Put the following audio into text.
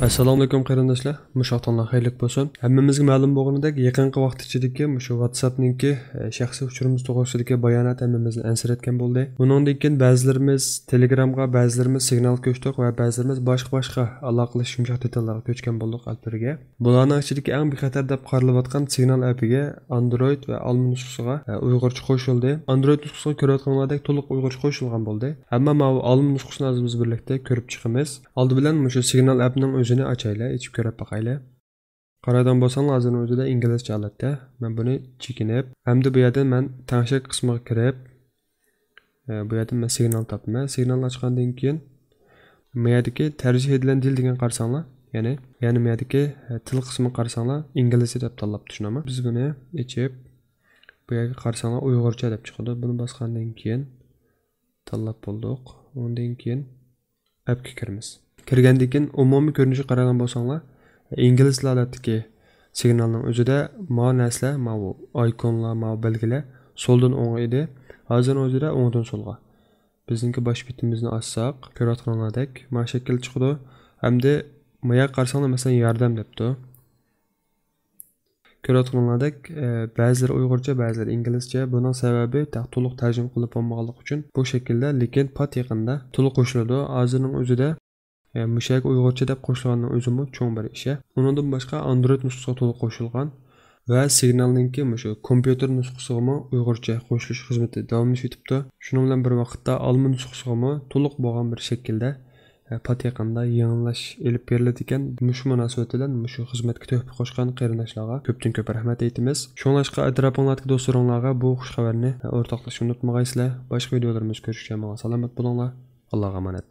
Assalomu alaykum qarindoshlar. Mushaqtonlar xayrlik bo'lsin. Hammamizga ma'lum bo'lganidek, yaqinqi vaqt ichidagi shu WhatsApp'ninki shaxsiy uchurimiz to'g'risidagi bayonot hammamizni ansiratgan bo'ldi. Buningdan keyin ba'zilarimiz Telegramga, ba'zilarimiz Signal ko'chdik va ba'zilarimiz boshqa aloqalash yumshoq detallarga ko'chgan bo'ldik alpirga. Bularning ichidagi eng bexatar deb qaralayotgan Signal appiga Android va Alma nusxasiga Uyg'urcha qo'shildi. Android nusxasiga ko'rayotganlardek to'liq Uyg'urcha qo'shilgan bo'ldi. Hamma mana Alma nusxasini o'zimiz birlikda ko'rib chiqamiz. Oldi bilan shu Signal appning o'zini ochaylik, ichib ko'rib boqaylik. Qaradan bo'lsang, hozirning o'zida inglizcha holatda. Men buni chekinib, hamda bu yerdan men tanshak qismiga kirib, bu yerdan men signal topman. Signal ochgandan keyin bu yerdagi tarjih edilen dil degan qarasanglar, ya'ni bu yerdagi til qismini qarasanglar, inglizcha deb tanlabdi, tushunami? Biz buni ichib, bu yerga qarasanglar Uyg'urcha deb chiqadi. Buni bosgandan keyin tanlab bo'ldik. Undan keyin appga kiramiz. Kirgandan keyin umumiy ko'rinishi qaragan bo'lsanglar, ingliz holatdagi signalning o'zida ma narsalar, ma bu ikonlar, ma belgilar soldan o'ngga edi. Hozir o'zida o'ngdan solga. Bizningki bosh bitimizni ochsak, ko'rayotganlardek ma shakl chiqdi. Hamda moya qarasanglar, masalan, yordam debdi. Ko'rayotganlardek ba'zilar Uyg'urcha, ba'zilar inglizcha. Buning sababi to'liq tarjima qilib bo'lmaganligi uchun bu shaklda, lekin pat yaqinda to'liq qo'shiladi. Hozirning o'zida mushak Uyg'urcha deb qo'shilganning o'zimi cho'ng bir ishi. Undan boshqa Android nusxasiga to'liq qo'shilgan va Signalninki shu kompyuter nusxasiga Uyg'urcha qo'shilish xizmati davomlashib yotibdi. Shuning bilan bir vaqtda Alman nusxasiga to'liq bo'lgan bir shaklda pat yaqinda yangilash elib beriladi ekan. Shu munosabat bilan shu xizmatga tuhfa qo'shgan qarindoshlarga ko'p rahmat aytamiz. Shunlashqa atrofinglardagi do'stlaringlarga bu xush xabarni o'rtoqlashni unutmag'aysizlar. Boshqa videolarimiz ko'rishguncha salomat bo'linglar. Allohga omonat.